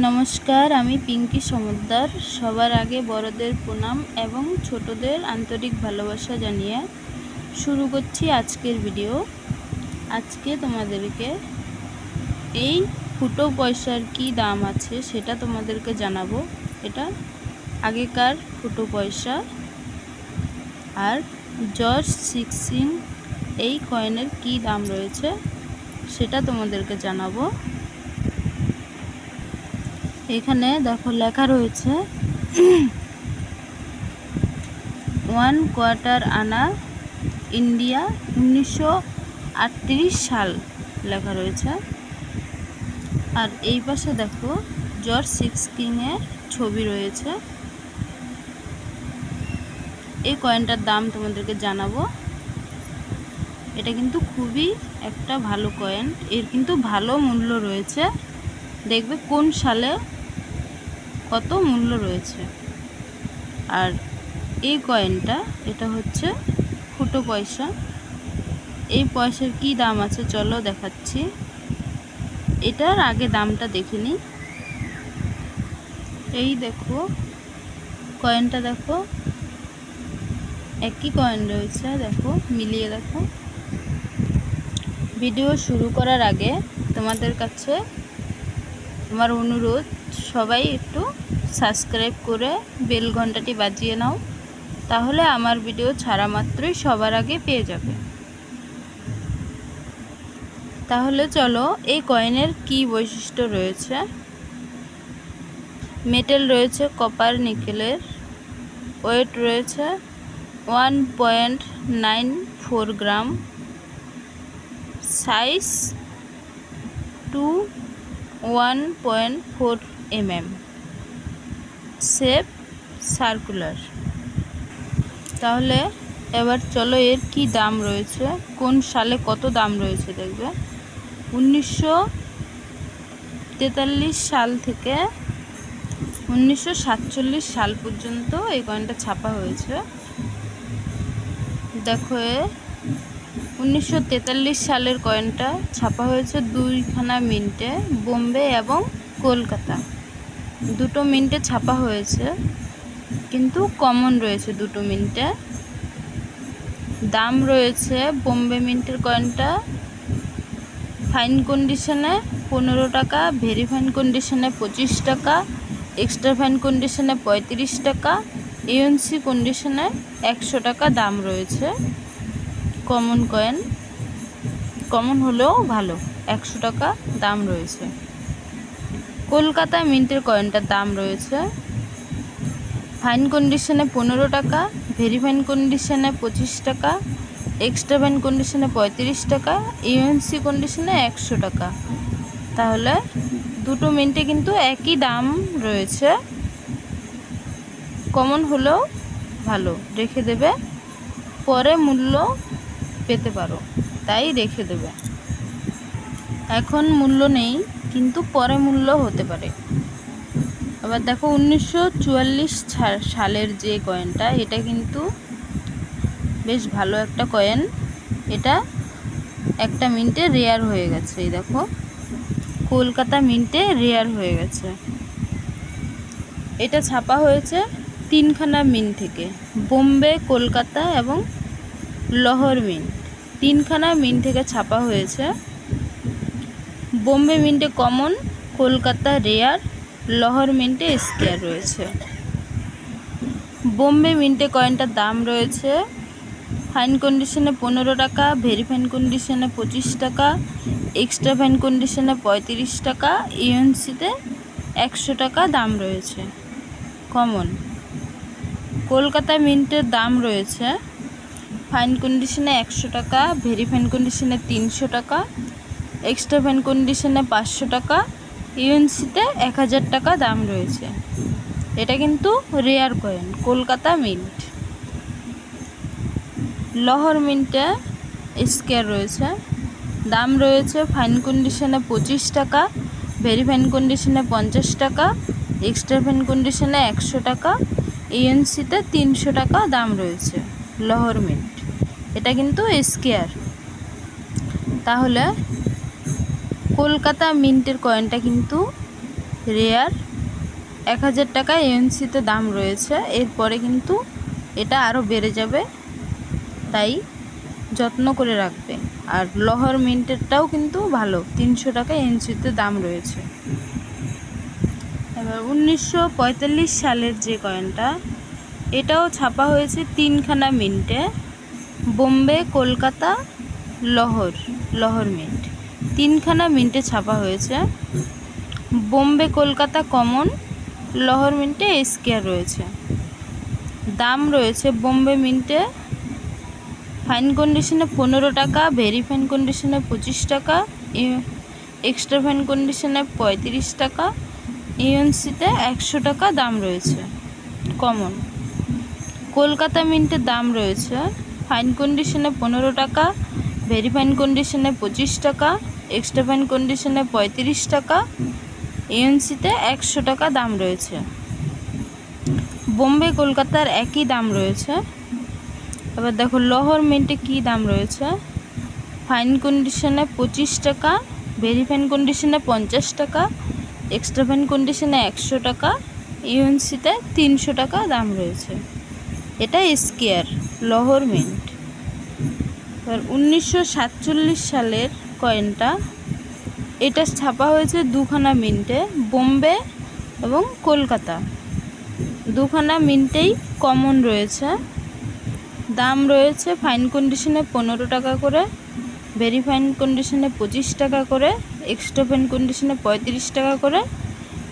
নমস্কার, আমি পিঙ্কি সমদ্দার। সবার আগে বড়দের প্রণাম এবং ছোটদের আন্তরিক ভালোবাসা জানিয়ে শুরু করছি আজকের ভিডিও। আজকে তোমাদেরকে এই ফুটো পয়সার কি দাম আছে সেটা তোমাদেরকে জানাবো। এটা আগেকার ফুটো পয়সা আর জর্জ 16 এই কয়েনের কি দাম রয়েছে সেটা তোমাদেরকে জানাবো। এখানে দেখো লেখা রয়েছে 1 কোয়ার্টার আনা ইন্ডিয়া 1938 সাল লেখা রয়েছে। আর এই পাশে দেখো জর্জ 16 এর ছবি রয়েছে। এই কয়েনটার দাম তোমাদেরকে জানাবো। এটা কিন্তু খুবই একটা ভালো কয়েন, এর কিন্তু ভালো মূল্য রয়েছে। দেখবে কোন সালে কত মূল্য রয়েছে। আর এই কয়েনটা এটা হচ্ছে ফুটো পয়সা। এই পয়সার কি দাম আছে চলো দেখাচ্ছি। এটার আগে দামটা দেখে নিই। এই দেখো কয়েনটা, দেখো একই কয়েন রয়েছে, দেখো মিলিয়ে দেখো। ভিডিও শুরু করার আগে তোমাদের কাছে আমার অনুরোধ, সবাই একটু সাবস্ক্রাইব করে বেল ঘন্টাটি বাজিয়ে নাও, তাহলে আমার ভিডিও ছাড়া মাত্রই সবার আগে পেয়ে যাবে। তাহলে চলো এই কয়েনের কি বৈশিষ্ট্য রয়েছে। মেটেল রয়েছে কপার নিকেলের, ওয়েট রয়েছে 1.94 গ্রাম, সাইজ 1.4 mm, শেপ সার্কুলার। তাহলে এবার চলো এর কি দাম রয়েছে, কোন সালে কত দাম রয়েছে দেখবে। 1943 সাল থেকে 1947 সাল পর্যন্ত এই কয়েনটা ছাপা হয়েছে। দেখো 1943 সালের কয়েনটা ছাপা হয়েছে দুইখানা মিন্টে, বোম্বে এবং কলকাতা দুটো মিন্টে ছাপা হয়েছে, কিন্তু কমন রয়েছে দুটো মিন্টে। দাম রয়েছে বোম্বে মিন্টের কয়েনটা ফাইন কন্ডিশনে 15 টাকা, ভেরি ফাইন কন্ডিশনে 25 টাকা, এক্সট্রা ফাইন কন্ডিশনে 35 টাকা, ইউএনসি কন্ডিশনে 100 টাকা দাম রয়েছে। কমন কয়েন, কমন হলেও ভালো, 100 টাকা দাম রয়েছে। কলকাতা মিন্টের কয়েনটার দাম রয়েছে ফাইন কন্ডিশনে 15 টাকা, ভেরি ফাইন কন্ডিশনে 25 টাকা, এক্সট্রা ফাইন কন্ডিশনে 35 টাকা, ইউএনসি কন্ডিশনে 100 টাকা। তাহলে দুটো মিন্টে কিন্তু একই দাম রয়েছে। কমন হলেও ভালো, রেখে দেবে, পরে মূল্য পেতে পারো, তাই রেখে দেবে। এখন মূল্য নেই, কিন্তু পরে মূল্য হতে পারে। আবার দেখো 1944 সালের যে কয়েনটা, এটা কিন্তু বেশ ভালো একটা কয়েন। এটা একটা মিন্টে রেয়ার হয়ে গেছে। এই দেখো কলকাতা মিন্টে রেয়ার হয়ে গেছে। এটা ছাপা হয়েছে তিনখানা মিন্ট থেকে, বোম্বে, কলকাতা এবং লাহোর মিন্ট, তিনখানা মিন্ট থেকে ছাপা হয়েছে। বোম্বে মিন্টে কমন, কলকাতা রেয়ার, লাহোর মিন্টে স্কেয়ার রয়েছে। বোম্বে মিন্টে কয়েনটার দাম রয়েছে ফাইন কন্ডিশনে 15 টাকা, ভেরি ফাইন কন্ডিশনে 25 টাকা, এক্সট্রা ফাইন কন্ডিশনে 35 টাকা, ইউএনসিতে 100 টাকা দাম রয়েছে। কমন কলকাতা মিন্টের দাম রয়েছে ফাইন কন্ডিশনে 100 টাকা, ভেরি ফাইন কন্ডিশনে 300 টাকা, এক্সট্রা ফাইন কন্ডিশনে 500 টাকা, ইউএনসিতে 1000 টাকা দাম রয়েছে। এটা কিন্তু rare coin, Kolkata mint. Lahore মিন্টে স্কেয়ার রয়েছে, দাম রয়েছে ফাইন কন্ডিশনে 25 টাকা, ভেরি ফাইন কন্ডিশনে 50 টাকা, এক্সট্রা ফাইন কন্ডিশনে 100 টাকা, ইউএনসিতে 300 টাকা দাম রয়েছে। লাহোর মিন্ট, এটা কিন্তু স্কেয়ার। তাহলে কলকাতা মিন্টের কয়েনটা কিন্তু রেয়ার 1000 টাকা এএনসিতে দাম রয়েছে। এরপরে কিন্তু এটা আরও বেড়ে যাবে, তাই যত্ন করে রাখবে। আর লহর মিন্টেরটাও কিন্তু ভালো, 300 টাকা এএনসিতে দাম রয়েছে। এবার 1945 সালের যে কয়েনটা, এটাও ছাপা হয়েছে 3খানা মিন্টে, বোম্বে, কলকাতা, লহর মিন্ট, 3খানা মিন্টে ছাপা হয়েছে। বোম্বে কলকাতা কমন, লহর মিন্টে স্কোয়ার রয়েছে। দাম রয়েছে বোম্বে মিন্টে ফাইন কন্ডিশনে 15 টাকা, ভেরি ফাইন কন্ডিশনে 25 টাকা, এক্সট্রা ফাইন কন্ডিশনে 35 টাকা, ইউএনসিতে 100 টাকা দাম রয়েছে কমন। কলকাতা মিন্টের দাম রয়েছে ফাইন কন্ডিশনে 15 টাকা, ভেরি ফাইন কন্ডিশনে 25 টাকা, এক্সট্রা ফাইন কন্ডিশনে 35 টাকা, ইউএনসিতে 100 টাকা দাম রয়েছে। বোম্বে কলকাতার একই দাম রয়েছে। এবার দেখো লহর মিন্টে কী দাম রয়েছে। ফাইন কন্ডিশনে 25 টাকা, ভেরি ফাইন কন্ডিশনে 50 টাকা, এক্সট্রা ফাইন কন্ডিশনে 100 টাকা, ইউএনসিতে 300 টাকা দাম রয়েছে। এটা স্কোয়ার লহর মিন্ট। এবার 1947 সালের কয়েনটা, এটা ছাপা হয়েছে 2খানা মিন্টে, বোম্বে এবং কলকাতা, 2খানা মিন্টেই কমন রয়েছে। দাম রয়েছে ফাইন কন্ডিশনে 15 টাকা করে, ভেরি ফাইন কন্ডিশনে 25 টাকা করে, এক্সট্রা ফাইন কন্ডিশনে 35 টাকা করে,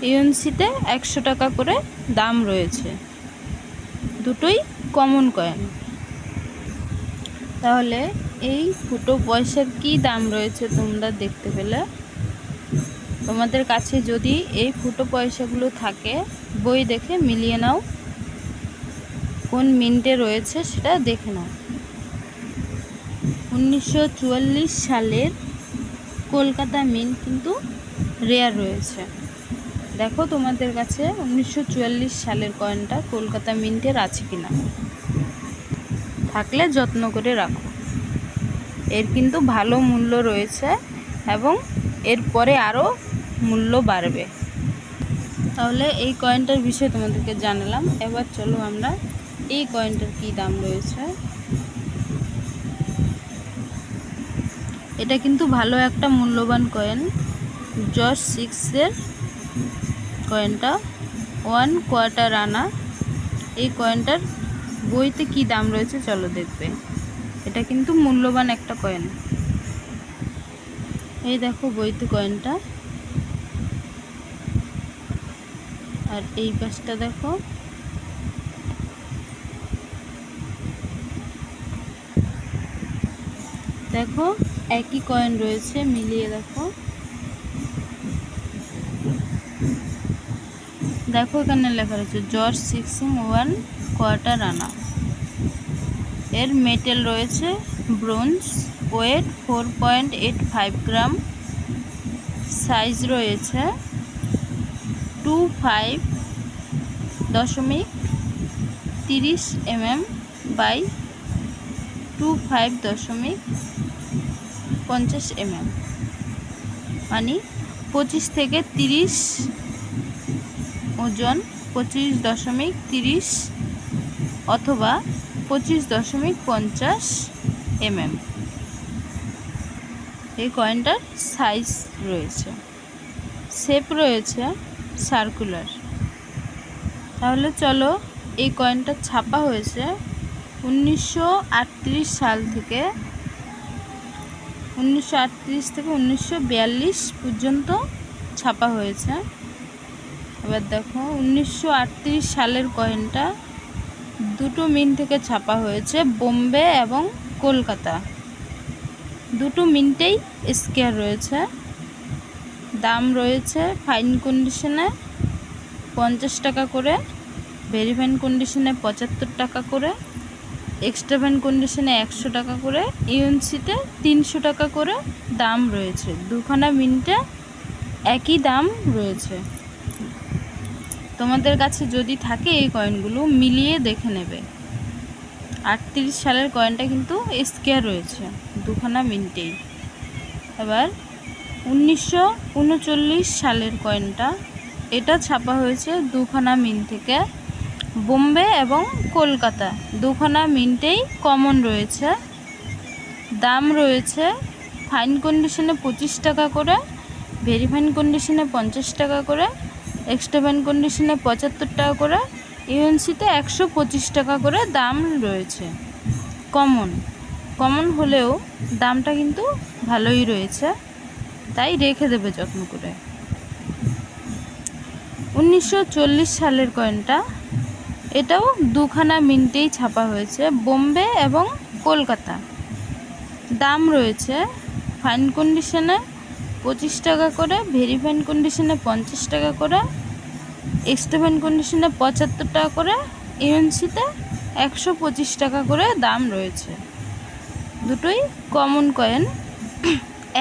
ইউএনসিতে 100 টাকা করে দাম রয়েছে। দুটোই কমন কয়েন। তাহলে এই ফুটো পয়সার কি দাম রয়েছে তোমরা দেখতে পেলে। তোমাদের কাছে যদি এই ফুটো পয়সাগুলো থাকে, বই দেখে মিলিয়ে নাও, কোন মিন্টে রয়েছে সেটা দেখে নাও। 1944 সালের কলকাতা মিন্ট কিন্তু রেয়ার রয়েছে। দেখো তোমাদের কাছে 1944 সালের কয়েনটা কলকাতা মিন্টের আছে কিনা, থাকলে যত্ন করে রাখো। এর কিন্তু ভালো মূল্য রয়েছে এবং এরপরে আরও মূল্য বাড়বে। তাহলে এই কয়েনটার বিষয়ে তোমাদেরকে জানালাম। এবার চলো আমরা এই কয়েনটার কি দাম রয়েছে। এটা কিন্তু ভালো একটা মূল্যবান কয়েন, জর্জ 6-এর কয়েনটা, 1 কোয়ার্টার আনা। এই কয়েনটার বইতে কি দাম রয়েছে চলো দেখবে। এটা কিন্তু মূল্যবান একটা কয়েন। এই দেখো বইতে কয়েনটা, আর এই পাশটা দেখো। দেখো একই কয়েন রয়েছে, মিলিয়ে দেখো। দেখো এখানে লেখা রয়েছে জর্জ 6 1 কোয়ার্টার আনা। এর মেটেল রয়েছে ব্রোঞ্জ, ওয়েট 4.85 গ্রাম, সাইজ রয়েছে 25.30 mm বাই 25.50 mm, মানে 25 থেকে 30 ওজন 25.30 অথবা 25.50 mm। এই কয়েনটার সাইজ রয়েছে, শেপ রয়েছে সার্কুলার। তাহলে চলো, এই কয়েনটা ছাপা হয়েছে 1938 সাল থেকে 1942 পর্যন্ত ছাপা হয়েছে। এবার দেখো 1938 সালের কয়েনটা দুটো মিন্ট থেকে ছাপা হয়েছে, বোম্বে এবং কলকাতা, দুটো মিন্টেই স্কোয়ার রয়েছে। দাম রয়েছে ফাইন কন্ডিশনে 50 টাকা করে, ভেরি ফাইন কন্ডিশনে 75 টাকা করে, এক্সট্রা ফাইন কন্ডিশনে 100 টাকা করে, ইউএনসিতে 300 টাকা করে দাম রয়েছে। দুখানা মিন্টে একই দাম রয়েছে। তোমাদের কাছে যদি থাকে এই কয়েনগুলো মিলিয়ে দেখে নেবে। 38 সালের কয়েনটা কিন্তু স্কোয়ার রয়েছে দুখানা মিন্টেই। এবার 1939 সালের কয়েনটা, এটা ছাপা হয়েছে দুখানা মিন্ট থেকে, বোম্বে এবং কলকাতা দুখানা মিন্টেই কমন রয়েছে। দাম রয়েছে ফাইন কন্ডিশনে 25 টাকা করে, ভেরি ফাইন কন্ডিশনে 50 টাকা করে, এক্সট্রা ফাইন কন্ডিশনে 75 টাকা করে, ইউএনসিতে 125 টাকা করে দাম রয়েছে। কমন হলেও দামটা কিন্তু ভালোই রয়েছে, তাই রেখে দেবে যত্ন করে। 1940 সালের কয়েনটা, এটাও দুখানা মিন্টেই ছাপা হয়েছে, বোম্বে এবং কলকাতা। দাম রয়েছে ফাইন কন্ডিশনে 25 টাকা করে, ভেরি ফাইন কন্ডিশনে 50 টাকা করে, এক্সট্রা ফাইন কন্ডিশনে 75 টাকা করে, ইউএনসিতে 125 টাকা করে দাম রয়েছে। দুটোই কমন কয়েন,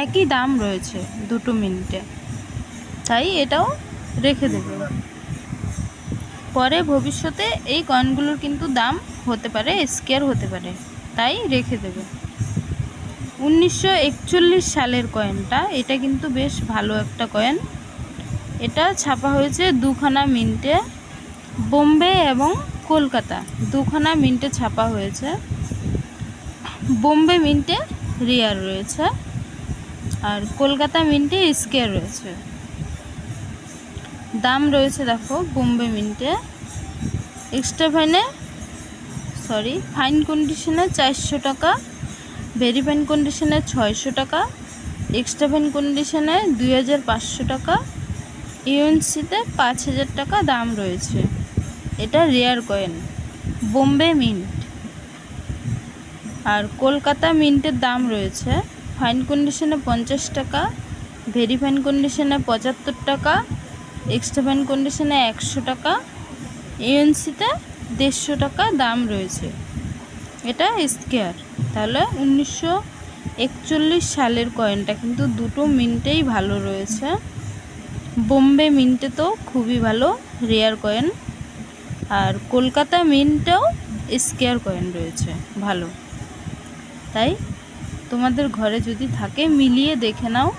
একই দাম রয়েছে দুটো মিন্টে, তাই এটাও রেখে দেবে। পরে ভবিষ্যতে এই কয়েনগুলোর কিন্তু দাম হতে পারে, স্কেয়ার হতে পারে, তাই রেখে দেবে। 1941 সালের কয়েনটা, এটা কিন্তু বেশ ভালো একটা কয়েন। এটা ছাপা হয়েছে দুখানা মিন্টে, বোম্বে এবং কলকাতা দুখানা মিন্টে ছাপা হয়েছে। বোম্বে মিন্টে রেয়ার রয়েছে আর কলকাতা মিন্টে স্কেয়ার রয়েছে। দাম রয়েছে দেখো, বোম্বে মিন্টে ফাইন কন্ডিশনে 400 টাকা, ভেরি ফাইন কন্ডিশনে 600 টাকা, এক্সট্রা ফাইন কন্ডিশনে 2500 টাকা, ইউএনসিতে 5000 টাকা দাম রয়েছে। এটা রেয়ার কয়েন, বোম্বে মিন্ট। আর কলকাতা মিন্টের দাম রয়েছে ফাইন কন্ডিশনে 50 টাকা, ভেরি ফাইন কন্ডিশনে 75 টাকা, এক্সট্রা ফাইন কন্ডিশনে 100 টাকা, ইউএনসিতে 150 টাকা দাম রয়েছে। এটা স্কেয়ার। তাহলে 1941 সালের কয়েনটা কিন্তু দুটো মিন্টেই ভালো রয়েছে। বোম্বে মিন্টে তো খুবই ভালো, রেয়ার কয়েন। আর কলকাতা মিন্টেও স্কেয়ার কয়েন রয়েছে ভালো। তাই তোমাদের ঘরে যদি থাকে মিলিয়ে দেখে নাও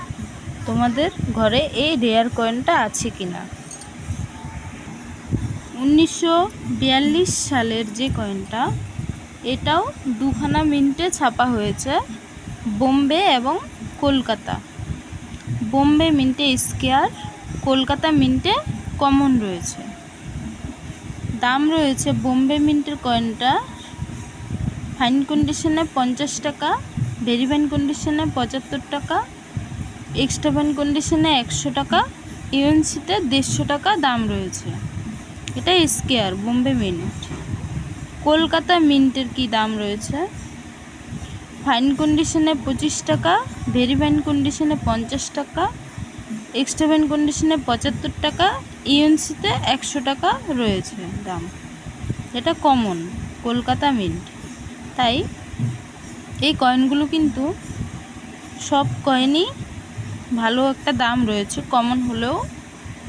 তোমাদের ঘরে এই রেয়ার কয়েনটা আছে কিনা। 1942 সালের যে কয়েনটা, এটাও দুখানা মিন্টে ছাপা হয়েছে, বোম্বে এবং কলকাতা। বোম্বে মিন্টে স্কেয়ার, কলকাতা মিন্টে কমন রয়েছে। দাম রয়েছে বোম্বে মিন্টের কয়েনটা ফাইন কন্ডিশনে 50 টাকা, ভেরি ফাইন কন্ডিশনে 75 টাকা, এক্সট্রা ফাইন কন্ডিশনে 100 টাকা, ইউএনসিতে 150 টাকা দাম রয়েছে। এটা স্কেয়ার বোম্বে মিন্ট। কলকাতা মিন্টের কি দাম রয়েছে? ফাইন কন্ডিশনে 25 টাকা, ভেরি ফাইন কন্ডিশনে 50 টাকা, এক্সট্রা ফাইন কন্ডিশনে 75 টাকা, ইউএনসিতে 100 টাকা রয়েছে দাম। এটা কমন কলকাতা মিন্ট। তাই এই কয়েনগুলো কিন্তু সব কয়েনই ভালো একটা দাম রয়েছে, কমন হলেও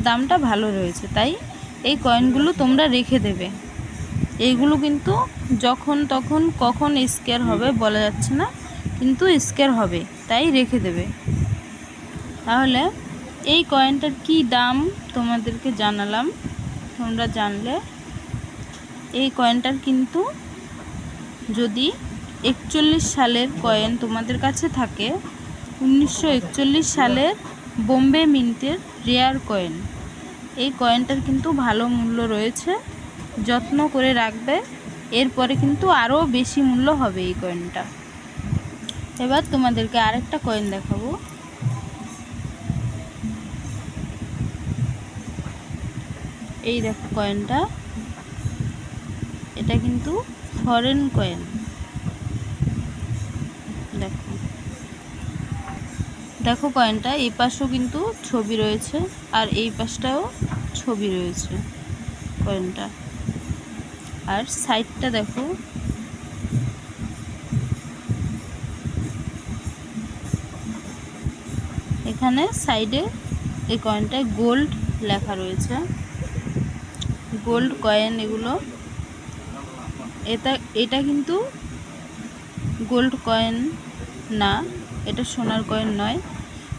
দামটা ভালো রয়েছে। তাই এই কয়েনগুলো তোমরা রেখে দেবে। এইগুলো কিন্তু যখন তখন কখন স্কেয়ার হবে বলা যাচ্ছে না, কিন্তু স্কেয়ার হবে, তাই রেখে দেবে। তাহলে এই কয়েনটার কি দাম তোমাদেরকে জানালাম, তোমরা জানলে। এই কয়েনটার কিন্তু যদি 41 সালের কয়েন তোমাদের কাছে থাকে, 1941 সালের বোম্বে মিন্টের রেয়ার কয়েন, এই কয়েনটার কিন্তু ভালো মূল্য রয়েছে, যত্ন করে রাখবে। এরপরে কিন্তু আরও বেশি মূল্য হবে এই কয়েনটা। এবার তোমাদেরকে আরেকটা কয়েন দেখাবো। এই দেখো কয়েনটা, এটা কিন্তু ফরেন কয়েন। দেখো দেখো কয়েনটা, এই পাশেও কিন্তু ছবি রয়েছে আর এই পাশটাও ছবি রয়েছে কয়েনটা। আর সাইডটা দেখো, এখানে সাইডে এই কয়েনটায় গোল্ড লেখা রয়েছে, গোল্ড কয়েন এগুলো। এটা কিন্তু গোল্ড কয়েন না, এটা সোনার কয়েন নয়,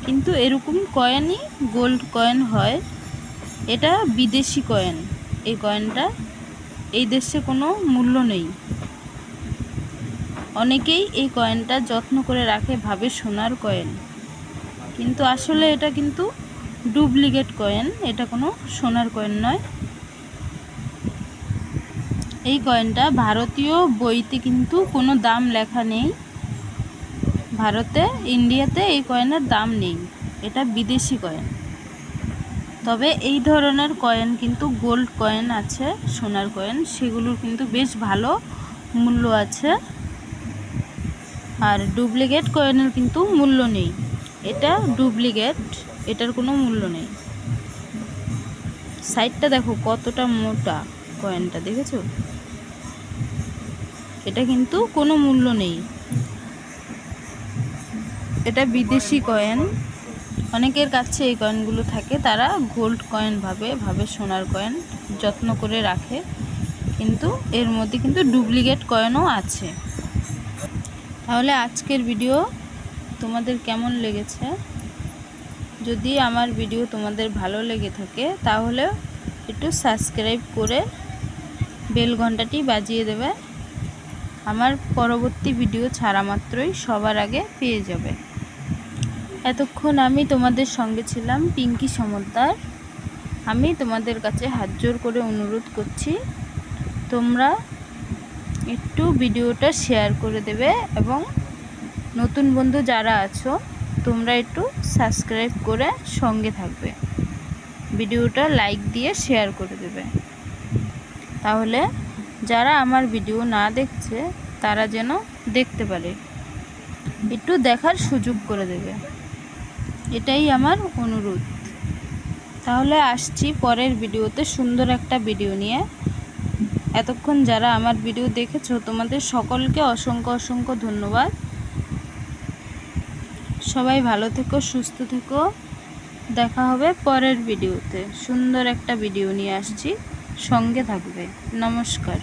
কিন্তু এরকম কয়েনই গোল্ড কয়েন হয়। এটা বিদেশি কয়েন। এই কয়েনটা এই দেশে কোনো মূল্য নেই। অনেকেই এই কয়েনটা যত্ন করে রাখে, ভাবে সোনার কয়েন, কিন্তু আসলে এটা কিন্তু ডুপ্লিকেট কয়েন, এটা কোনো সোনার কয়েন নয়। এই কয়েনটা ভারতীয় বইতে কিন্তু কোনো দাম লেখা নেই। ভারতে, ইন্ডিয়াতে এই কয়েনের দাম নেই, এটা বিদেশি কয়েন। তবে এই ধরনের কয়েন কিন্তু গোল্ড কয়েন আছে, সোনার কয়েন, সেগুলোর কিন্তু বেশ ভালো মূল্য আছে। আর ডুপ্লিকেট কয়েনের কিন্তু মূল্য নেই। এটা ডুপ্লিকেট, এটার কোনো মূল্য নেই। সাইডটা দেখো কতটা মোটা কয়েনটা, দেখেছো? এটা কিন্তু কোনো মূল্য নেই, এটা বিদেশি কয়েন। অনেকের কাছে এই কয়েনগুলো থাকে, তারা গোল্ড কয়েন ভাবে সোনার কয়েন, যত্ন করে রাখে, কিন্তু এর মধ্যে কিন্তু ডুপ্লিকেট কয়েনও আছে। তাহলে আজকের ভিডিও তোমাদের কেমন লেগেছে? যদি আমার ভিডিও তোমাদের ভালো লেগে থাকে তাহলে একটু সাবস্ক্রাইব করে বেল ঘন্টাটি বাজিয়ে দেবে, আমার পরবর্তী ভিডিও ছাড়া মাত্রই সবার আগে পেয়ে যাবে। এতক্ষণ আমি তোমাদের সঙ্গে ছিলাম পিঙ্কি সমদ্দার। আমি তোমাদের কাছে হাত জোর করে অনুরোধ করছি, তোমরা একটু ভিডিওটা শেয়ার করে দেবে, এবং নতুন বন্ধু যারা আছো তোমরা একটু সাবস্ক্রাইব করে সঙ্গে থাকবে, ভিডিওটা লাইক দিয়ে শেয়ার করে দেবে। তাহলে যারা আমার ভিডিও না দেখছে তারা যেন দেখতে পারে, একটু দেখার সুযোগ করে দেবে, এটাই আমার অনুরোধ। তাহলে আসছি পরের ভিডিওতে সুন্দর একটা ভিডিও নিয়ে। এতক্ষণ যারা আমার ভিডিও দেখেছো তোমাদের সকলকে অসংখ্য অসংখ্য ধন্যবাদ। সবাই ভালো থেকো, সুস্থ থেকো। দেখা হবে পরের ভিডিওতে, সুন্দর একটা ভিডিও নিয়ে আসছি, সঙ্গে থাকবে। নমস্কার।